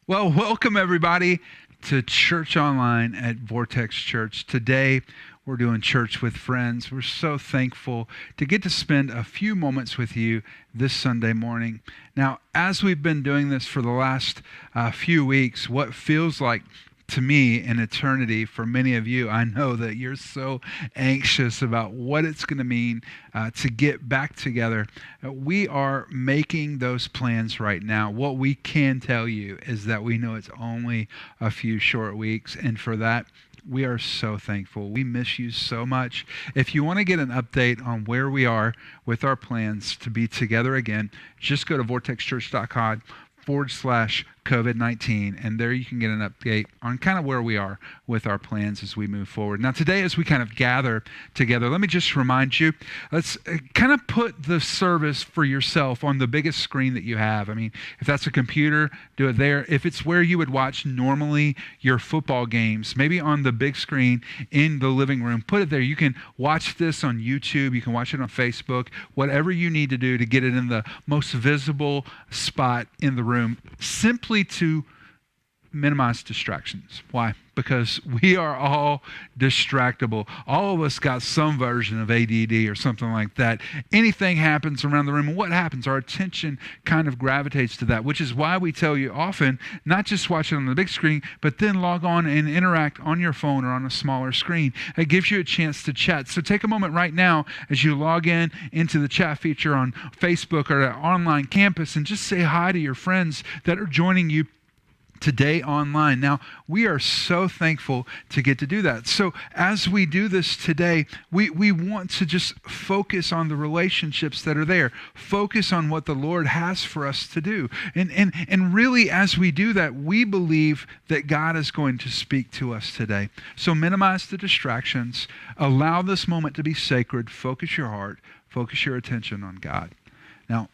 Well, welcome everybody to Church Online at Vortex Church. Today, we're doing Church with Friends. We're so thankful to get to spend a few moments with you this Sunday morning. Now, as we've been doing this for the last few weeks, what feels like to me an eternity for many of you, I know that you're so anxious about what it's going to mean to get back together. We are making those plans right now. What we can tell you is that we know it's only a few short weeks, and for that, we are so thankful. We miss you so much. If you want to get an update on where we are with our plans to be together again, just go to vortexchurch.com/COVID-19, and there you can get an update on kind of where we are with our plans as we move forward. Now today, as we kind of gather together, let me just remind you, let's kind of put the service for yourself on the biggest screen that you have. I mean, if that's a computer, do it there. If it's where you would watch normally your football games, maybe on the big screen in the living room, put it there. You can watch this on YouTube, you can watch it on Facebook, whatever you need to do to get it in the most visible spot in the room, simply to minimize distractions. Why? Because we are all distractible. All of us got some version of ADD or something like that. Anything happens around the room, and what happens? Our attention kind of gravitates to that, which is why we tell you often, not just watch it on the big screen, but then log on and interact on your phone or on a smaller screen. It gives you a chance to chat. So take a moment right now as you log in into the chat feature on Facebook or our online campus and just say hi to your friends that are joining you today online. Now, we are so thankful to get to do that. So as we do this today, we want to just focus on the relationships that are there, focus on what the Lord has for us to do. And really, as we do that, we believe that God is going to speak to us today. So minimize the distractions, allow this moment to be sacred, focus your heart, focus your attention on God. Now,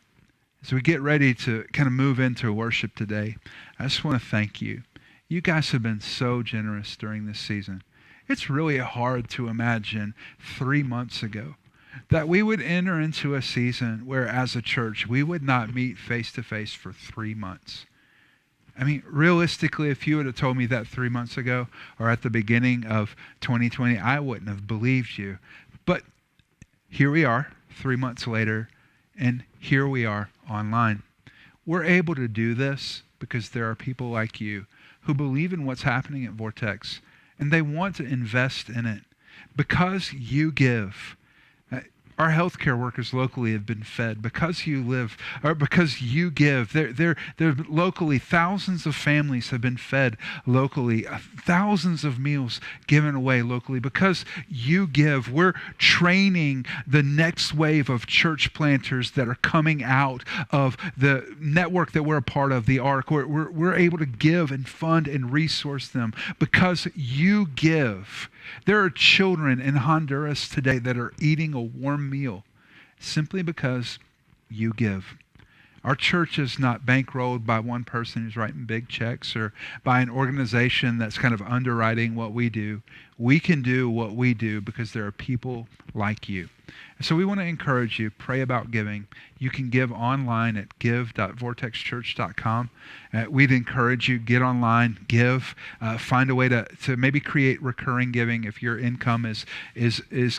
as we get ready to kind of move into worship today, I just want to thank you. You guys have been so generous during this season. It's really hard to imagine 3 months ago that we would enter into a season where, as a church, we would not meet face-to-face for 3 months. I mean, realistically, if you would have told me that 3 months ago or at the beginning of 2020, I wouldn't have believed you. But here we are, 3 months later, and here we are online. We're able to do this because there are people like you who believe in what's happening at Vortex, and they want to invest in it. Because you give, our healthcare workers locally have been fed. Because you live, or because you give, they're locally, thousands of families have been fed locally, thousands of meals given away locally. Because you give, we're training the next wave of church planters that are coming out of the network that we're a part of, the ARC. We're able to give and fund and resource them because you give. There are children in Honduras today that are eating a warm meal simply because you give. Our church is not bankrolled by one person who's writing big checks or by an organization that's kind of underwriting what we do. We can do what we do because there are people like you. So we want to encourage you, pray about giving. You can give online at give.vortexchurch.com. We'd encourage you, get online, give, find a way to maybe create recurring giving if your income is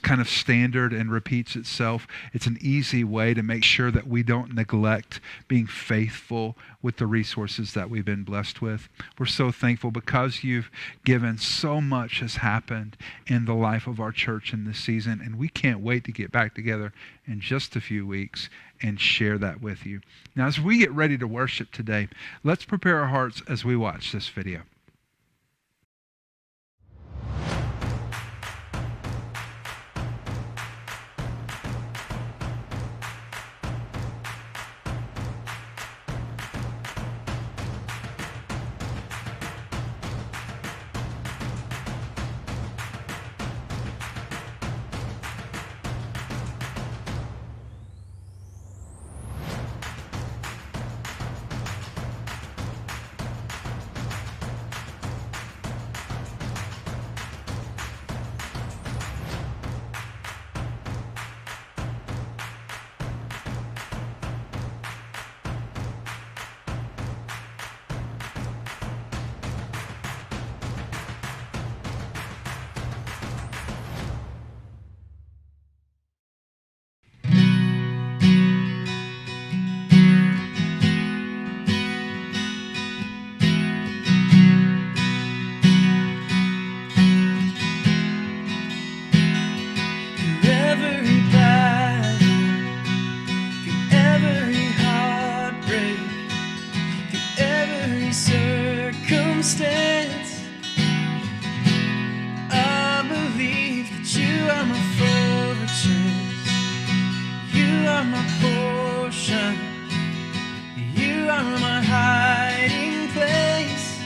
kind of standard and repeats itself. It's an easy way to make sure that we don't neglect being faithful with the resources that we've been blessed with. We're so thankful because you've given. So much has happened in the life of our church in this season, and we can't wait to get back together in just a few weeks and share that with you. Now, as we get ready to worship today, let's prepare our hearts as we watch this video. are my hiding place.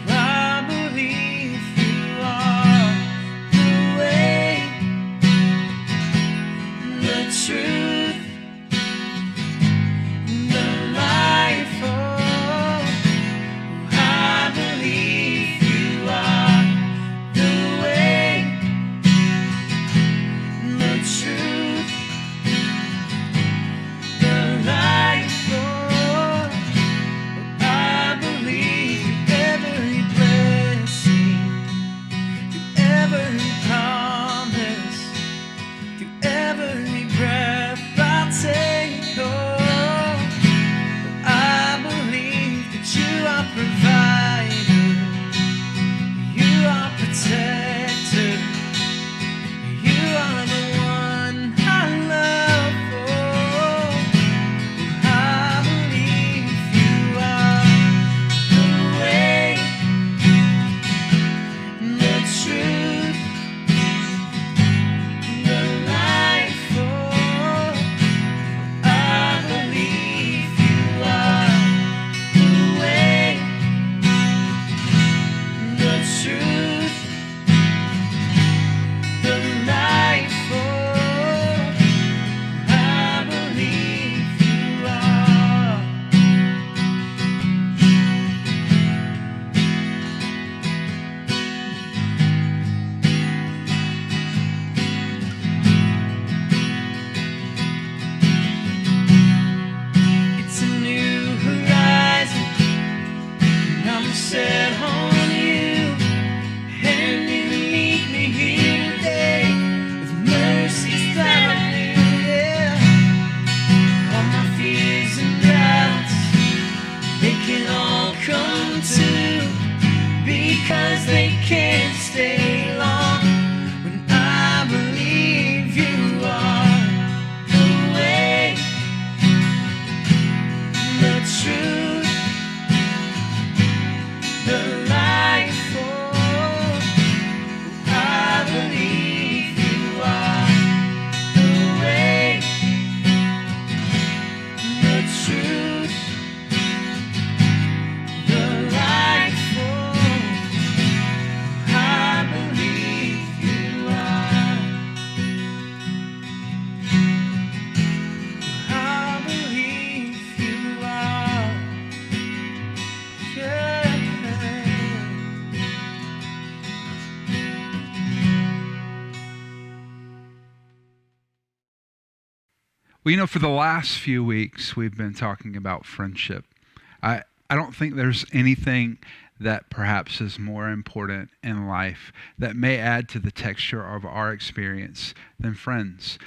I believe you are the way, the truth, the life. Oh, I believe you are the way, the truth, the life. Oh, I believe every blessing, through every promise, through every breath I take. Oh, I believe that you are provider, you are protector, you are the one I love. Oh, I believe you are the way, the truth, the life. Oh, I believe you are the way, the truth, the life. Oh, I believe you are. It's a new horizon, and I'm set on you, and you meet me here today with mercies that I knew. Yeah, all my fears and doubts, they can all come true, because they can't stay long when I believe you are the way, the truth, the life. Oh, I believe you are the way, the truth, the life. Oh, I believe you are. I believe you are. Yeah. Well, for the last few weeks, we've been talking about friendship. I don't think there's anything that perhaps is more important in life that may add to the texture of our experience than friends.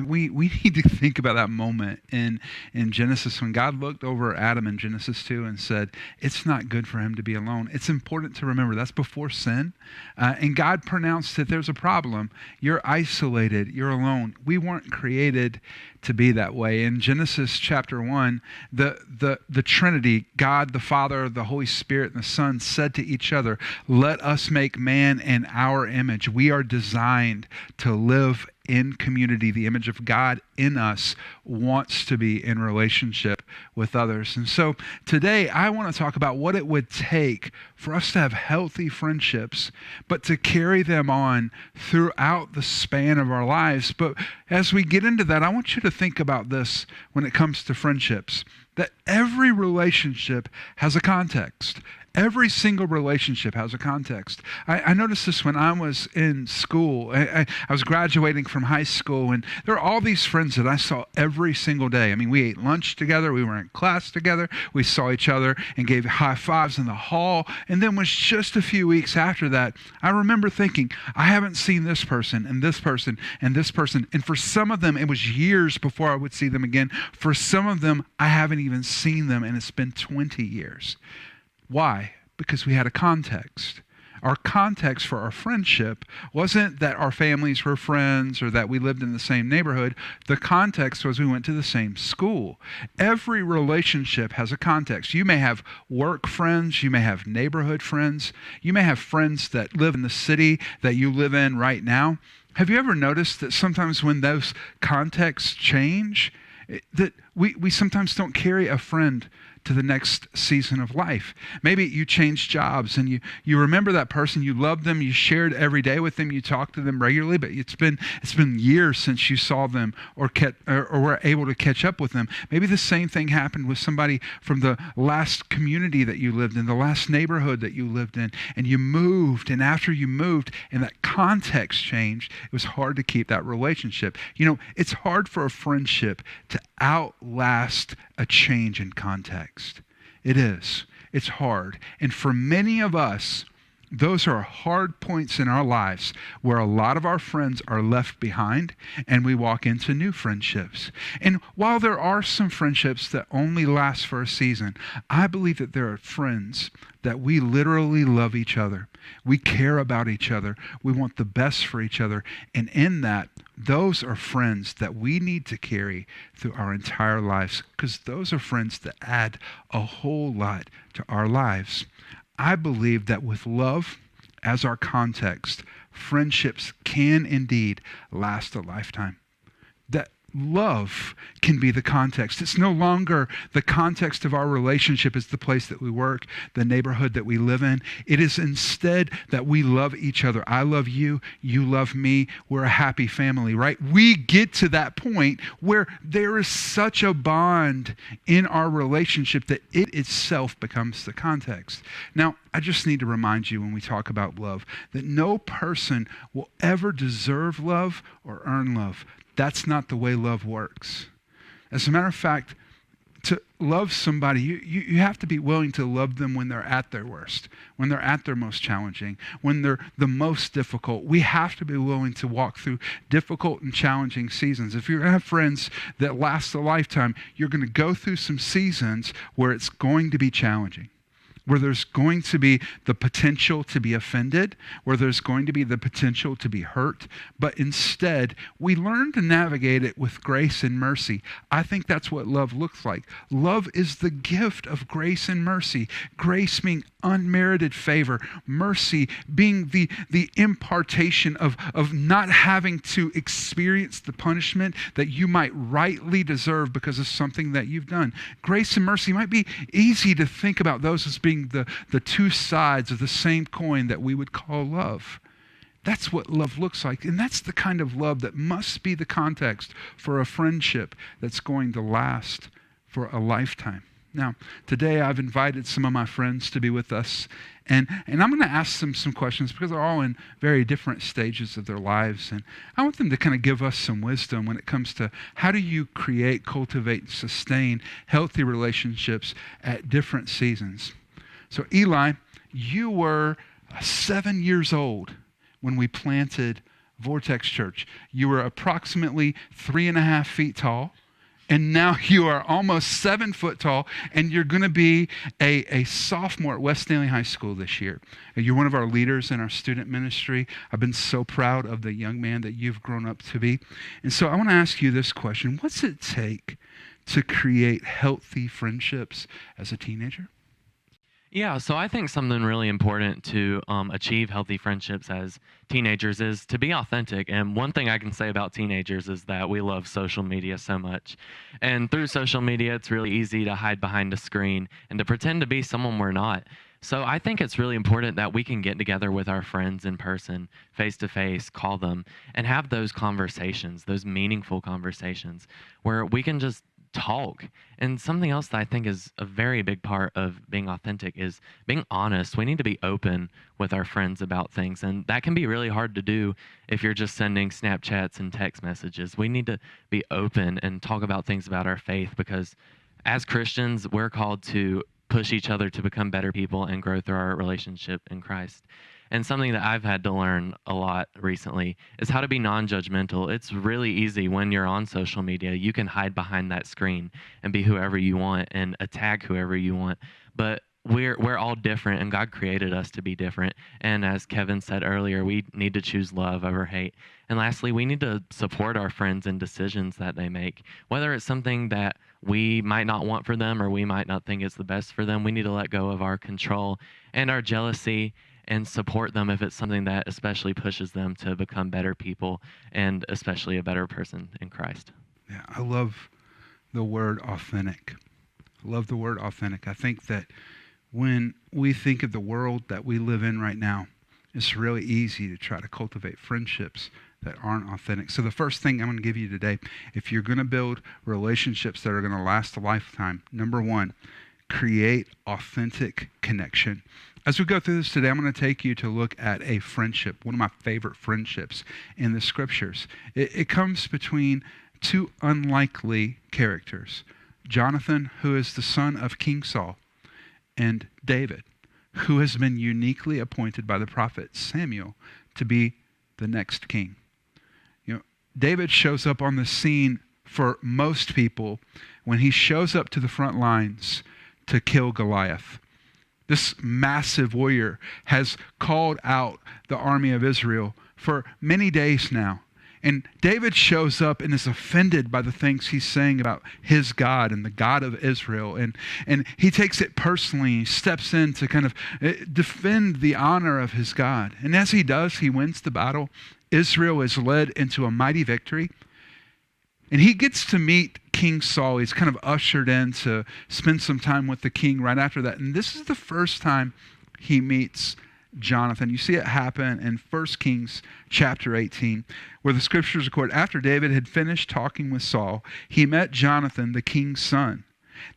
We need to think about that moment in Genesis when God looked over Adam in Genesis 2 and said, it's not good for him to be alone. It's important to remember that's before sin. And God pronounced that there's a problem. You're isolated. You're alone. We weren't created to be that way. In Genesis chapter 1, the Trinity, God the Father, the Holy Spirit, and the Son said to each other, let us make man in our image. We are designed to live in community. The image of God in us wants to be in relationship with others. And so today I want to talk about what it would take for us to have healthy friendships, but to carry them on throughout the span of our lives. But as we get into that, I want you to think about this when it comes to friendships, that every relationship has a context. Every single relationship has a context. I noticed this when I was in school. I was graduating from high school, and there are all these friends that I saw every single day. I mean, we ate lunch together. We were in class together. We saw each other and gave high fives in the hall. And then was just a few weeks after that, I remember thinking, I haven't seen this person and this person and this person. And for some of them, it was years before I would see them again. For some of them, I haven't even seen them, and it's been 20 years. Why? Because we had a context. Our context for our friendship wasn't that our families were friends or that we lived in the same neighborhood. The context was we went to the same school. Every relationship has a context. You may have work friends. You may have neighborhood friends. You may have friends that live in the city that you live in right now. Have you ever noticed that sometimes when those contexts change, that we sometimes don't carry a friend to the next season of life. Maybe you change jobs and you remember that person, you loved them, you shared every day with them, you talked to them regularly, but it's been years since you saw them or were able to catch up with them. Maybe the same thing happened with somebody from the last community that you lived in, the last neighborhood that you lived in, and you moved, and after you moved and that context changed, it was hard to keep that relationship. It's hard for a friendship to outlast a change in context. It is. It's hard. And for many of us, those are hard points in our lives where a lot of our friends are left behind and we walk into new friendships. And while there are some friendships that only last for a season, I believe that there are friends that we literally love each other. We care about each other. We want the best for each other. And in that, those are friends that we need to carry through our entire lives, because those are friends that add a whole lot to our lives. I believe that with love as our context, friendships can indeed last a lifetime. That love can be the context. It's no longer the context of our relationship is the place that we work, the neighborhood that we live in. It is instead that we love each other. I love you, you love me. We're a happy family, right? We get to that point where there is such a bond in our relationship that it itself becomes the context. Now, I just need to remind you when we talk about love that no person will ever deserve love or earn love. That's not the way love works. As a matter of fact, to love somebody, you have to be willing to love them when they're at their worst, when they're at their most challenging, when they're the most difficult. We have to be willing to walk through difficult and challenging seasons. If you're going to have friends that last a lifetime, you're going to go through some seasons where it's going to be challenging, where there's going to be the potential to be offended, where there's going to be the potential to be hurt, but instead, we learn to navigate it with grace and mercy. I think that's what love looks like. Love is the gift of grace and mercy. Grace being unmerited favor, mercy being the impartation of not having to experience the punishment that you might rightly deserve because of something that you've done. Grace and mercy might be easy to think about those as being the two sides of the same coin that we would call love. That's what love looks like. And that's the kind of love that must be the context for a friendship that's going to last for a lifetime. Now, today I've invited some of my friends to be with us, and I'm going to ask them some questions because they're all in very different stages of their lives, and I want them to kind of give us some wisdom when it comes to how do you create, cultivate, and sustain healthy relationships at different seasons. So Eli, you were 7 years old when we planted Vortex Church. You were approximately 3.5 feet tall. And now you are almost 7 foot tall, and you're going to be a sophomore at West Stanley High School this year. And you're one of our leaders in our student ministry. I've been so proud of the young man that you've grown up to be. And so I want to ask you this question. What's it take to create healthy friendships as a teenager? Yeah, so I think something really important to achieve healthy friendships as teenagers is to be authentic. And one thing I can say about teenagers is that we love social media so much. And through social media, it's really easy to hide behind a screen and to pretend to be someone we're not. So I think it's really important that we can get together with our friends in person, face to face, call them, and have those conversations, those meaningful conversations where we can just talk. And something else that I think is a very big part of being authentic is being honest. We need to be open with our friends about things, and that can be really hard to do if you're just sending Snapchats and text messages. We need to be open and talk about things about our faith, because as Christians, we're called to push each other to become better people and grow through our relationship in Christ. And something that I've had to learn a lot recently is how to be non-judgmental. It's really easy when you're on social media. You can hide behind that screen and be whoever you want and attack whoever you want. But we're all different, and God created us to be different. And as Kevin said earlier, we need to choose love over hate. And lastly, we need to support our friends in decisions that they make. Whether it's something that we might not want for them or we might not think is the best for them, we need to let go of our control and our jealousy and support them if it's something that especially pushes them to become better people and especially a better person in Christ. Yeah, I love the word authentic. I love the word authentic. I think that when we think of the world that we live in right now, it's really easy to try to cultivate friendships that aren't authentic. So the first thing I'm going to give you today, if you're going to build relationships that are going to last a lifetime, number one, create authentic connection. As we go through this today, I'm going to take you to look at a friendship, one of my favorite friendships in the scriptures. It comes between two unlikely characters, Jonathan, who is the son of King Saul, and David, who has been uniquely appointed by the prophet Samuel to be the next king. You know, David shows up on the scene for most people when he shows up to the front lines to kill Goliath. This massive warrior has called out the army of Israel for many days now. And David shows up and is offended by the things he's saying about his God and the God of Israel. And he takes it personally. He steps in to kind of defend the honor of his God. And as he does, he wins the battle. Israel is led into a mighty victory. And he gets to meet King Saul. He's kind of ushered in to spend some time with the king right after that. And this is the first time he meets Jonathan. You see it happen in 1 Kings chapter 18, where the scriptures record, after David had finished talking with Saul, he met Jonathan, the king's son.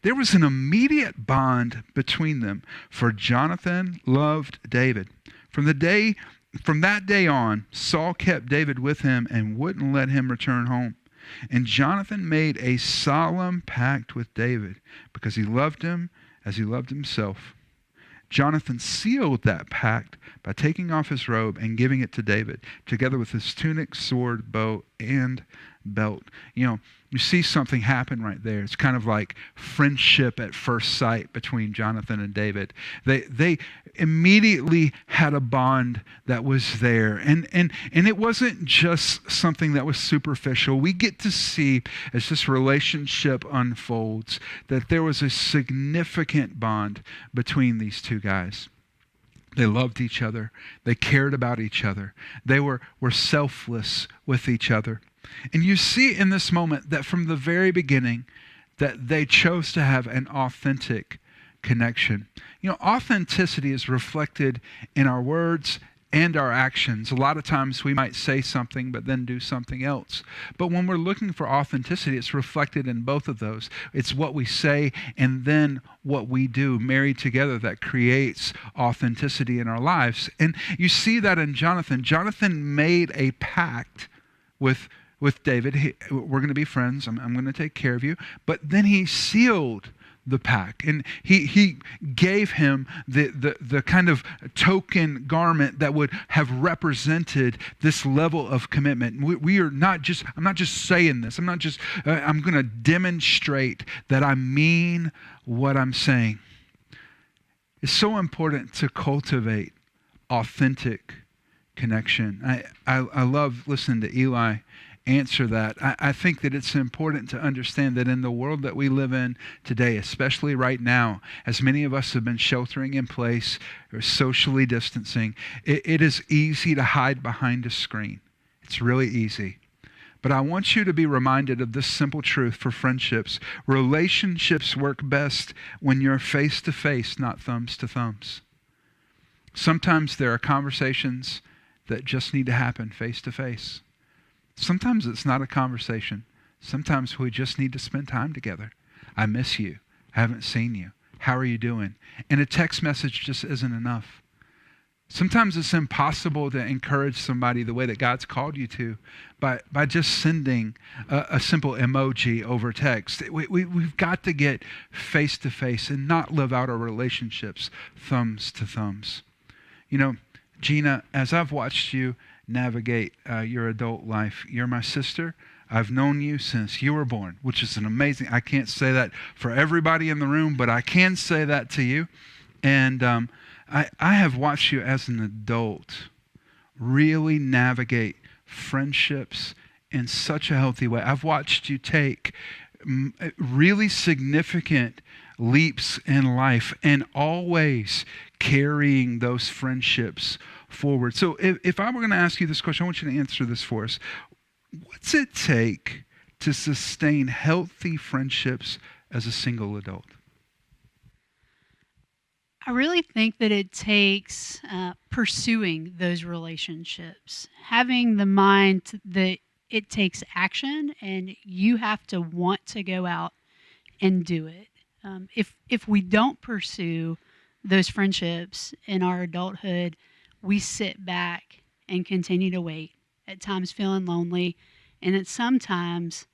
There was an immediate bond between them, for Jonathan loved David. From that day on, Saul kept David with him and wouldn't let him return home. And Jonathan made a solemn pact with David because he loved him as he loved himself. Jonathan sealed that pact by taking off his robe and giving it to David, together with his tunic, sword, bow, and belt. You know, you see something happen right there. It's kind of like friendship at first sight between Jonathan and David. They immediately had a bond that was there. And it wasn't just something that was superficial. We get to see, as this relationship unfolds, that there was a significant bond between these two guys. They loved each other. They cared about each other. They were selfless with each other. And you see in this moment that from the very beginning that they chose to have an authentic connection. You know, authenticity is reflected in our words and our actions. A lot of times we might say something but then do something else. But when we're looking for authenticity, it's reflected in both of those. It's what we say and then what we do married together that creates authenticity in our lives. And you see that in Jonathan. Jonathan made a pact with David. We're going to be friends. I'm going to take care of you. But then he sealed the pact, and he gave him the kind of token garment that would have represented this level of commitment. We are not just, I'm not just saying this. I'm not just, I'm going to demonstrate that I mean what I'm saying. It's so important to cultivate authentic connection. I love listening to Eli answer that. I think that it's important to understand that in the world that we live in today, especially right now, as many of us have been sheltering in place or socially distancing, it is easy to hide behind a screen. It's really easy. But I want you to be reminded of this simple truth for friendships. Relationships work best when you're face to face, not thumbs to thumbs. Sometimes there are conversations that just need to happen face to face. Sometimes it's not a conversation. Sometimes we just need to spend time together. I miss you. I haven't seen you. How are you doing? And a text message just isn't enough. Sometimes it's impossible to encourage somebody the way that God's called you to by just sending a simple emoji over text. We've got to get face to face and not live out our relationships thumbs to thumbs. You know, Gina, as I've watched you navigate your adult life, you're my sister. I've known you since you were born, which is an amazing, I can't say that for everybody in the room, but I can say that to you. And I have watched you as an adult really navigate friendships in such a healthy way. I've watched you take really significant leaps in life and always carrying those friendships forward. So if I were going to ask you this question, I want you to answer this for us. What's it take to sustain healthy friendships as a single adult? I really think that it takes pursuing those relationships, having the mind that it takes action and you have to want to go out and do it. If we don't pursue those friendships in our adulthood, we sit back and continue to wait, at times feeling lonely, and at sometimes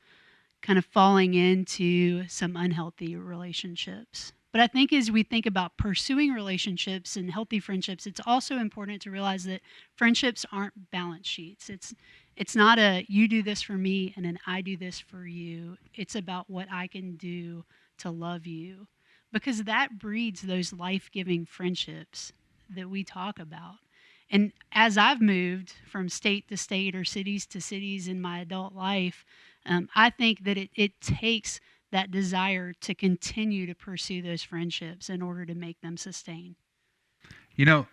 kind of falling into some unhealthy relationships. But I think as we think about pursuing relationships and healthy friendships, it's also important to realize that friendships aren't balance sheets. It's not a you do this for me and then I do this for you. It's about what I can do to love you, because that breeds those life-giving friendships that we talk about. And as I've moved from state to state or cities to cities in my adult life, I think that it takes that desire to continue to pursue those friendships in order to make them sustain. You know,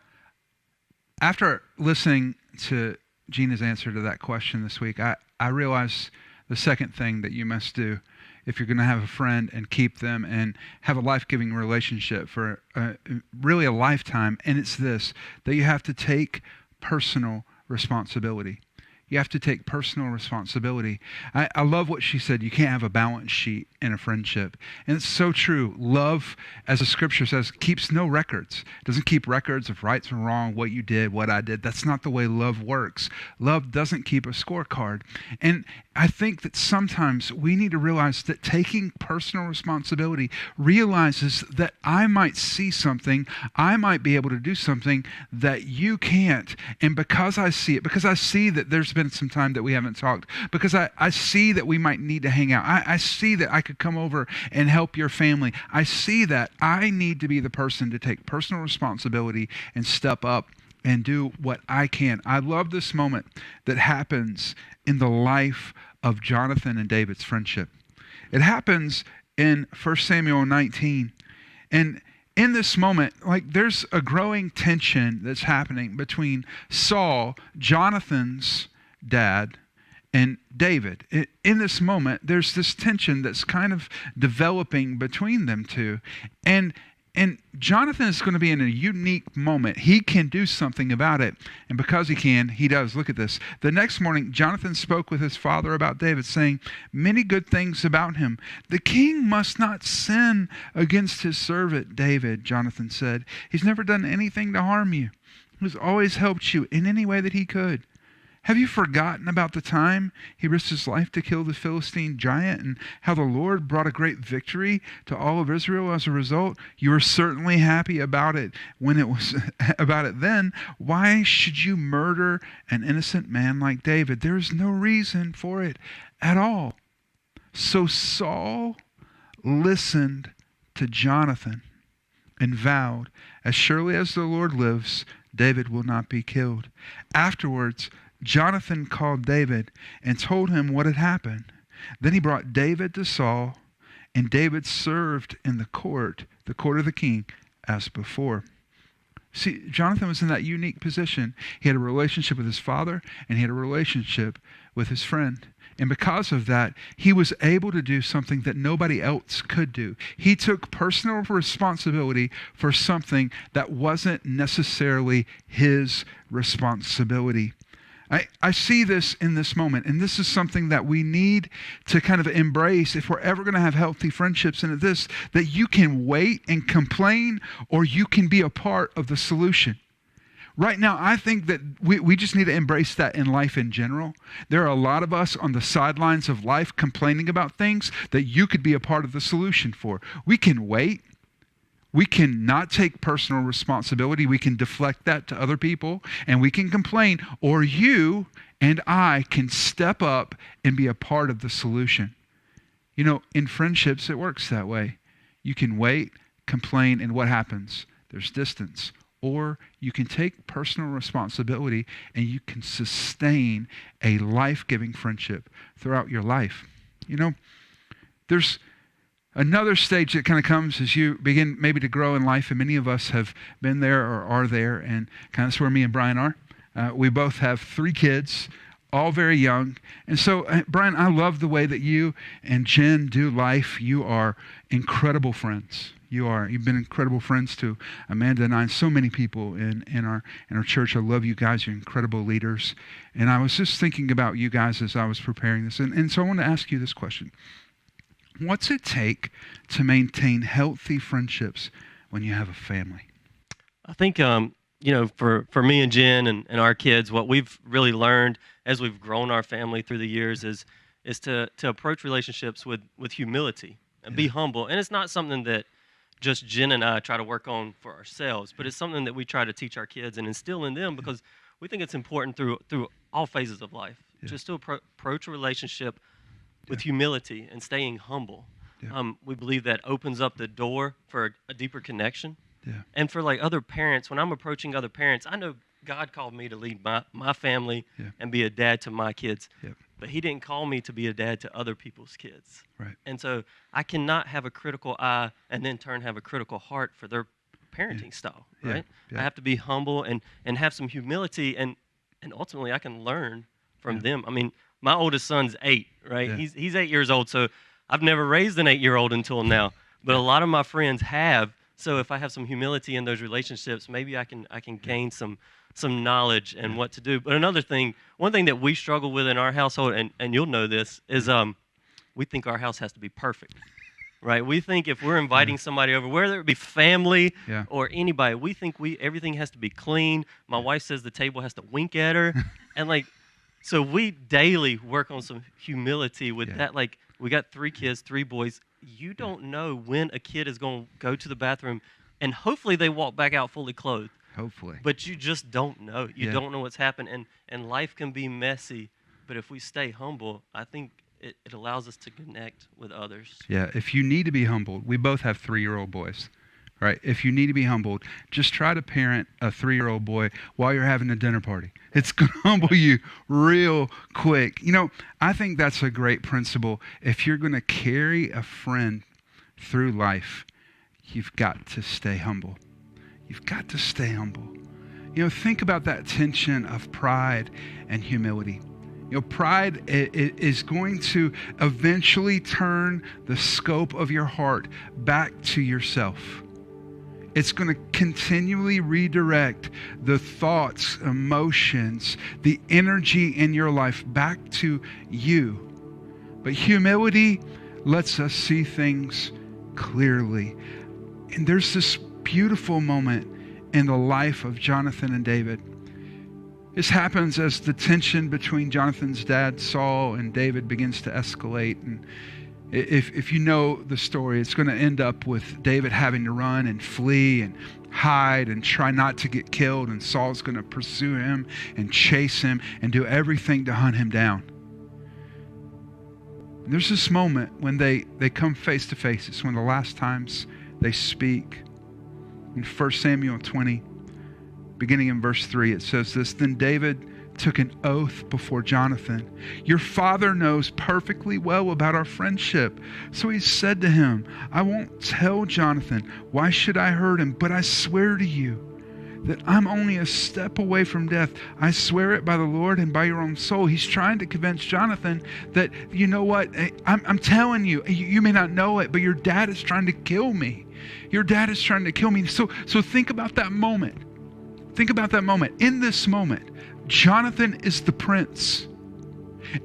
after listening to Gina's answer to that question this week, I realized the second thing that you must do if you're going to have a friend and keep them and have a life-giving relationship for really a lifetime, and it's this, that you have to take personal responsibility. You have to take personal responsibility. I love what she said. You can't have a balance sheet in a friendship. And it's so true. Love, as the scripture says, keeps no records. It doesn't keep records of rights and wrong, what you did, what I did. That's not the way love works. Love doesn't keep a scorecard. And I think that sometimes we need to realize that taking personal responsibility realizes that I might see something, I might be able to do something that you can't. And because I see it, because I see that there's been some time that we haven't talked, because I see that we might need to hang out, I see that I could come over and help your family, I see that I need to be the person to take personal responsibility and step up and do what I can. I love this moment that happens in the life of Jonathan and David's friendship. It happens in 1 Samuel 19. And in this moment, like, there's a growing tension that's happening between Saul, Jonathan's dad, and David. In this moment, there's this tension that's kind of developing between them two. And Jonathan is going to be in a unique moment. He can do something about it. And because he can, he does. Look at this. The next morning, Jonathan spoke with his father about David, saying many good things about him. The king must not sin against his servant David, Jonathan said. He's never done anything to harm you. He's always helped you in any way that he could. Have you forgotten about the time he risked his life to kill the Philistine giant and how the Lord brought a great victory to all of Israel as a result? You were certainly happy about it when it was about it then. Why should you murder an innocent man like David? There is no reason for it at all. So Saul listened to Jonathan and vowed, as surely as the Lord lives, David will not be killed. Afterwards, Jonathan called David and told him what had happened. Then he brought David to Saul, and David served in the court of the king, as before. See, Jonathan was in that unique position. He had a relationship with his father, and he had a relationship with his friend. And because of that, he was able to do something that nobody else could do. He took personal responsibility for something that wasn't necessarily his responsibility. I see this in this moment, and this is something that we need to kind of embrace if we're ever going to have healthy friendships, and this, that you can wait and complain, or you can be a part of the solution. Right now, I think that we just need to embrace that in life in general. There are a lot of us on the sidelines of life complaining about things that you could be a part of the solution for. We can wait. We can not take personal responsibility. We can deflect that to other people, and we can complain, or you and I can step up and be a part of the solution. You know, in friendships, it works that way. You can wait, complain, and what happens? There's distance. Or you can take personal responsibility and you can sustain a life-giving friendship throughout your life. You know, there's another stage that kind of comes as you begin maybe to grow in life, and many of us have been there or are there, and kind of that's where me and Brian are. We both have 3 kids, all very young. And so, Brian, I love the way that you and Jen do life. You are incredible friends. You've been incredible friends to Amanda and I, and so many people in our church. I love you guys. You're incredible leaders. And I was just thinking about you guys as I was preparing this. And so I want to ask you this question. What's it take to maintain healthy friendships when you have a family? I think, for me and Jen and our kids, what we've really learned as we've grown our family through the years is to approach relationships with humility and be humble. And it's not something that just Jen and I try to work on for ourselves, but it's something that we try to teach our kids and instill in them because we think it's important through all phases of life, just to approach a relationship with humility and staying humble. We believe that opens up the door for a deeper connection. And for like other parents, when I'm approaching other parents, I know God called me to lead my family and be a dad to my kids. But he didn't call me to be a dad to other people's kids. Right. And so I cannot have a critical eye and then have a critical heart for their parenting style, right? I have to be humble and have some humility, and ultimately I can learn from them. I mean, my oldest son's 8, right? He's 8 years old, so I've never raised an 8-year-old until now, but a lot of my friends have. So if I have some humility in those relationships, maybe I can gain some knowledge and what to do. But one thing that we struggle with in our household, and you'll know this, is we think our house has to be perfect, right? We think if we're inviting somebody over, whether it be family or anybody, we think everything has to be clean. My wife says the table has to wink at her. And so we daily work on some humility with that. Like, we got 3 kids, 3 boys. You don't know when a kid is going to go to the bathroom, and hopefully they walk back out fully clothed. Hopefully. But you just don't know. You don't know what's happened, and life can be messy. But if we stay humble, I think it allows us to connect with others. Yeah, if you need to be humbled, we both have 3-year-old boys, right? If you need to be humbled, just try to parent a 3-year-old boy while you're having a dinner party. It's going to humble you real quick. I think that's a great principle. If you're going to carry a friend through life, you've got to stay humble. You've got to stay humble. Think about that tension of pride and humility. Pride is going to eventually turn the scope of your heart back to yourself. It's going to continually redirect the thoughts, emotions, the energy in your life back to you. But humility lets us see things clearly. And there's this beautiful moment in the life of Jonathan and David. This happens as the tension between Jonathan's dad, Saul, and David begins to escalate. And if you know the story, it's going to end up with David having to run and flee and hide and try not to get killed. And Saul's going to pursue him and chase him and do everything to hunt him down. And there's this moment when they come face to face. It's one of the last times they speak. In 1 Samuel 20, beginning in verse 3, it says this: Then David took an oath before Jonathan. Your father knows perfectly well about our friendship. So he said to him, I won't tell Jonathan. Why should I hurt him? But I swear to you that I'm only a step away from death. I swear it by the Lord and by your own soul. He's trying to convince Jonathan that, you know what, I'm telling you, you may not know it, but your dad is trying to kill me. Your dad is trying to kill me. So think about that moment. Think about that moment. In this moment, Jonathan is the prince.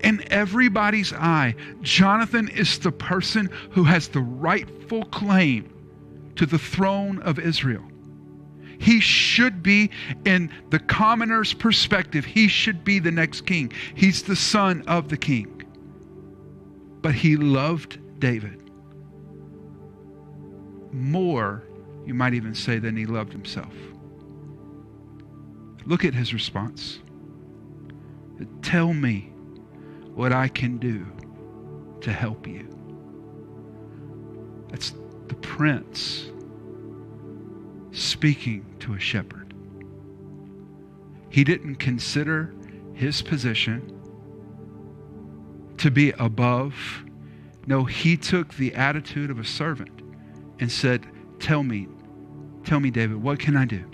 In everybody's eye, Jonathan is the person who has the rightful claim to the throne of Israel. He should be, in the commoner's perspective, he should be the next king. He's the son of the king. But he loved David more, you might even say, than he loved himself. Look at his response. Tell me what I can do to help you. That's the prince speaking to a shepherd. He didn't consider his position to be above. No, he took the attitude of a servant and said, tell me, David, what can I do?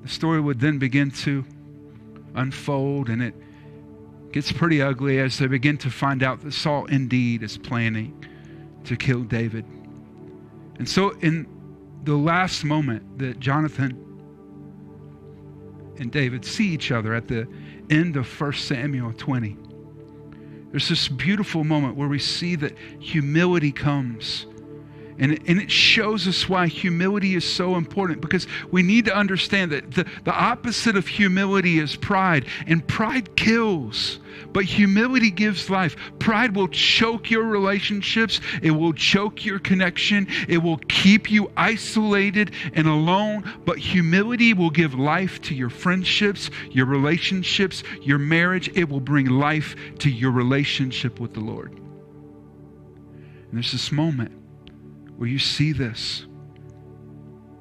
The story would then begin to unfold, and it gets pretty ugly as they begin to find out that Saul indeed is planning to kill David. And so in the last moment that Jonathan and David see each other at the end of 1 Samuel 20, there's this beautiful moment where we see that humility comes. And it shows us why humility is so important, because we need to understand that the opposite of humility is pride, and pride kills, but humility gives life. Pride will choke your relationships. It will choke your connection. It will keep you isolated and alone, but humility will give life to your friendships, your relationships, your marriage. It will bring life to your relationship with the Lord. And there's this moment where you see this.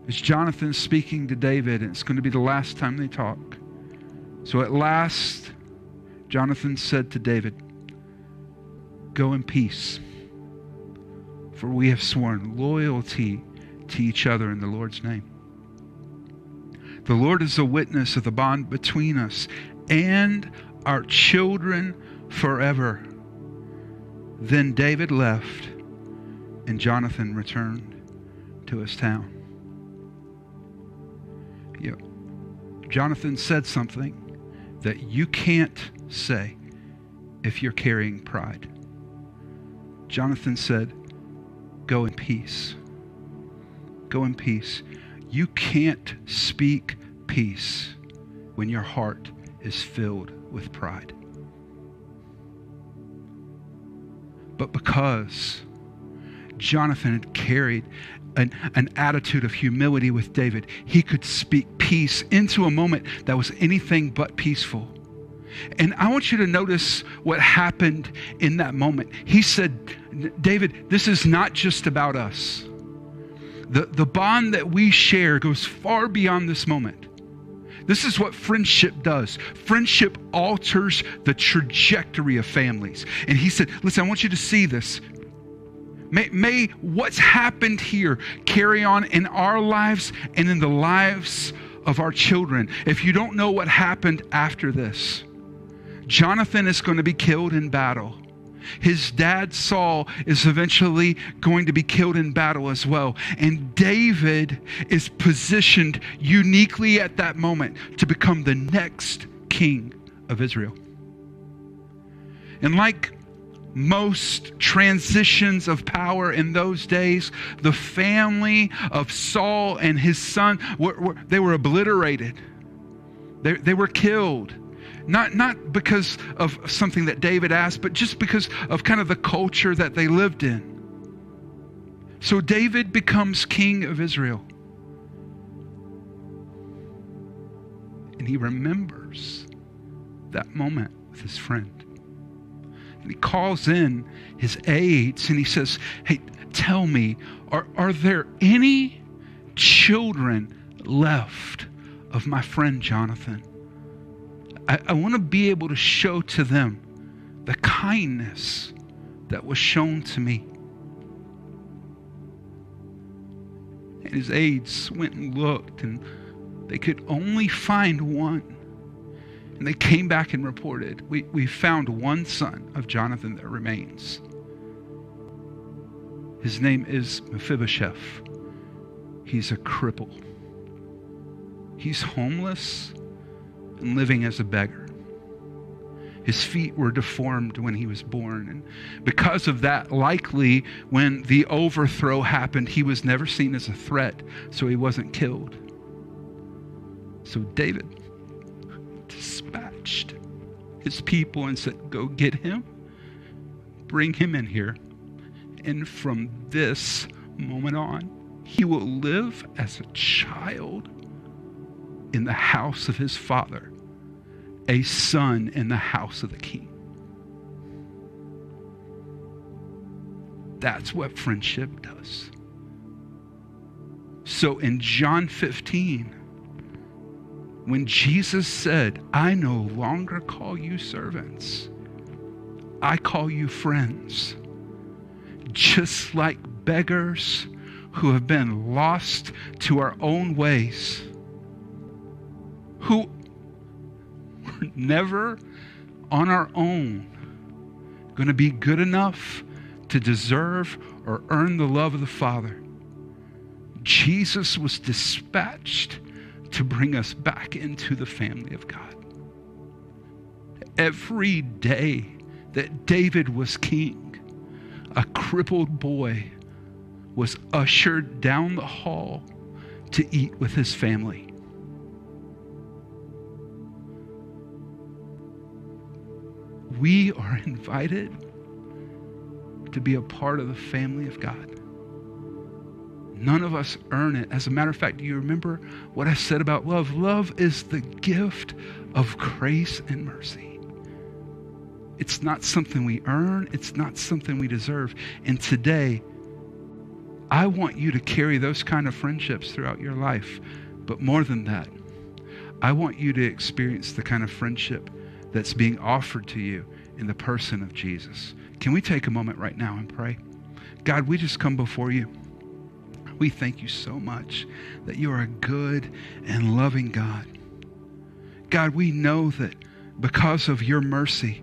It's Jonathan speaking to David, and it's going to be the last time they talk. So at last, Jonathan said to David, "Go in peace, for we have sworn loyalty to each other in the Lord's name. The Lord is a witness of the bond between us and our children forever." Then David left, and Jonathan returned to his town. Jonathan said something that you can't say if you're carrying pride. Jonathan said, "Go in peace. Go in peace." You can't speak peace when your heart is filled with pride. But because Jonathan had carried an attitude of humility with David, he could speak peace into a moment that was anything but peaceful. And I want you to notice what happened in that moment. He said, "David, this is not just about us. The bond that we share goes far beyond this moment. This is what friendship does. Friendship alters the trajectory of families." And he said, "Listen, I want you to see this. May what's happened here carry on in our lives and in the lives of our children." If you don't know what happened after this, Jonathan is going to be killed in battle. His dad, Saul, is eventually going to be killed in battle as well. And David is positioned uniquely at that moment to become the next king of Israel. And like most transitions of power in those days, the family of Saul and his son, they were obliterated. They were killed. Not because of something that David asked, but just because of kind of the culture that they lived in. So David becomes king of Israel. And he remembers that moment with his friend. And he calls in his aides and he says, "Hey, tell me, are there any children left of my friend Jonathan? I want to be able to show to them the kindness that was shown to me." And his aides went and looked, and they could only find one. And they came back and reported, we found one son of Jonathan that remains. His name is Mephibosheth. He's a cripple. He's homeless and living as a beggar. His feet were deformed when he was born. And because of that, likely when the overthrow happened, he was never seen as a threat, so he wasn't killed. So David dispatched his people and said, "Go get him, bring him in here. And from this moment on, he will live as a child in the house of his father, a son in the house of the king." That's what friendship does. So in John 15, when Jesus said, "I no longer call you servants, I call you friends," just like beggars who have been lost to our own ways, who we're never on our own going to be good enough to deserve or earn the love of the Father. Jesus was dispatched to bring us back into the family of God. Every day that David was king, a crippled boy was ushered down the hall to eat with his family. We are invited to be a part of the family of God. None of us earn it. As a matter of fact, do you remember what I said about love? Love is the gift of grace and mercy. It's not something we earn. It's not something we deserve. And today, I want you to carry those kind of friendships throughout your life. But more than that, I want you to experience the kind of friendship that's being offered to you in the person of Jesus. Can we take a moment right now and pray? God, we just come before you. We thank you so much that you are a good and loving God. God, we know that because of your mercy,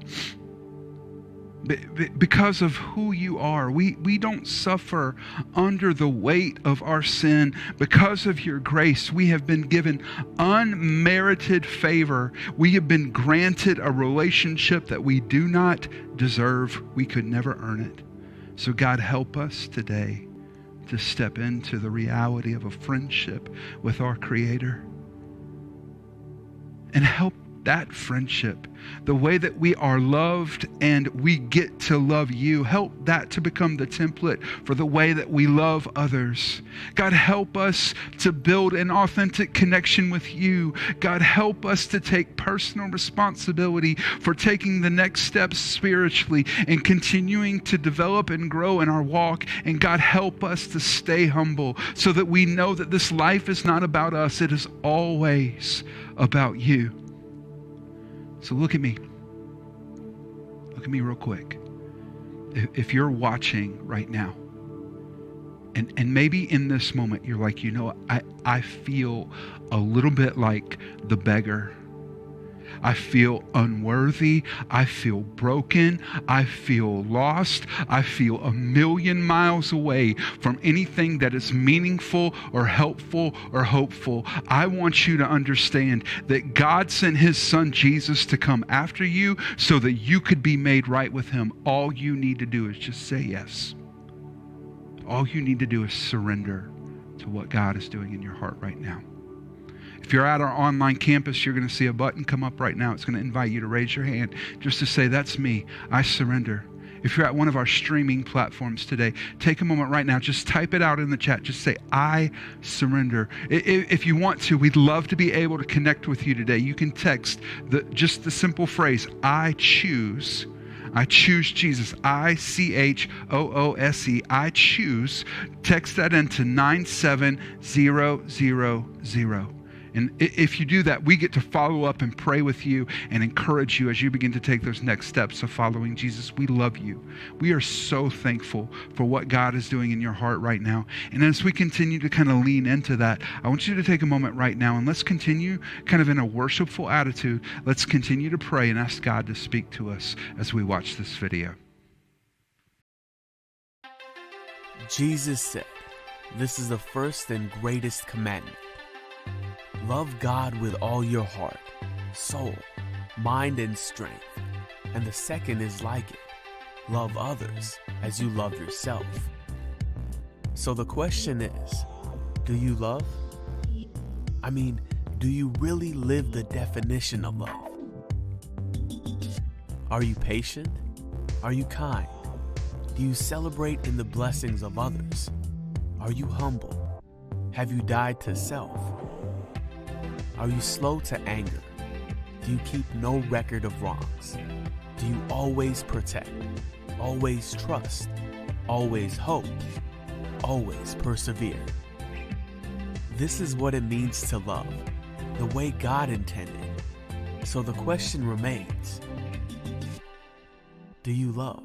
because of who you are, we don't suffer under the weight of our sin. Because of your grace, we have been given unmerited favor. We have been granted a relationship that we do not deserve. We could never earn it. So God, help us today to step into the reality of a friendship with our Creator. And help that friendship, the way that we are loved and we get to love you, help that to become the template for the way that we love others. God, help us to build an authentic connection with you. God, help us to take personal responsibility for taking the next steps spiritually and continuing to develop and grow in our walk. And God, help us to stay humble so that we know that this life is not about us. It is always about you. So look at me. Look at me real quick. If you're watching right now, and maybe in this moment you're like, you know, I feel a little bit like the beggar. I feel unworthy. I feel broken. I feel lost. I feel a million miles away from anything that is meaningful or helpful or hopeful. I want you to understand that God sent his son Jesus to come after you so that you could be made right with him. All you need to do is just say yes. All you need to do is surrender to what God is doing in your heart right now. If you're at our online campus, you're going to see a button come up right now. It's going to invite you to raise your hand just to say, that's me. I surrender. If you're at one of our streaming platforms today, take a moment right now. Just type it out in the chat. Just say, I surrender. If you want to, we'd love to be able to connect with you today. You can text just the simple phrase, I choose Jesus. ICHOOSE. I choose. Text that into 97000. And if you do that, we get to follow up and pray with you and encourage you as you begin to take those next steps of following Jesus. We love you. We are so thankful for what God is doing in your heart right now. And as we continue to kind of lean into that, I want you to take a moment right now and let's continue kind of in a worshipful attitude. Let's continue to pray and ask God to speak to us as we watch this video. Jesus said, "This is the first and greatest commandment. Love God with all your heart, soul, mind, and strength. And the second is like it. Love others as you love yourself." So the question is, do you love? I mean, do you really live the definition of love? Are you patient? Are you kind? Do you celebrate in the blessings of others? Are you humble? Have you died to self? Are you slow to anger? Do you keep no record of wrongs? Do you always protect, always trust, always hope, always persevere? This is what it means to love, the way God intended. So the question remains, do you love?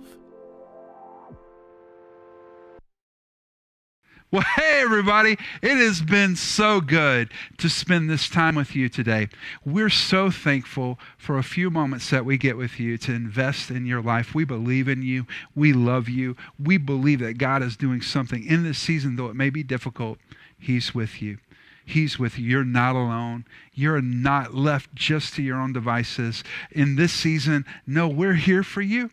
Well, hey, everybody. It has been so good to spend this time with you today. We're so thankful for a few moments that we get with you to invest in your life. We believe in you. We love you. We believe that God is doing something in this season, though it may be difficult. He's with you. He's with you. You're not alone. You're not left just to your own devices. In this season, no, we're here for you.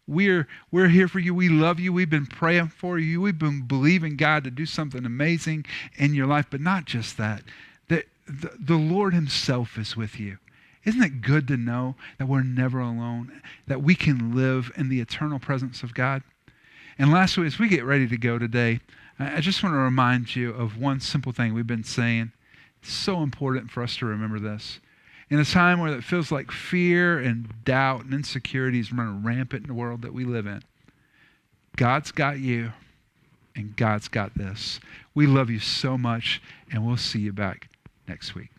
We're here for you. We love you. We've been praying for you. We've been believing God to do something amazing in your life. But not just that. The Lord himself is with you. Isn't it good to know that we're never alone, that we can live in the eternal presence of God? And lastly, as we get ready to go today, I just want to remind you of one simple thing we've been saying. It's so important for us to remember this. In a time where it feels like fear and doubt and insecurity is running rampant in the world that we live in, God's got you and God's got this. We love you so much, and we'll see you back next week.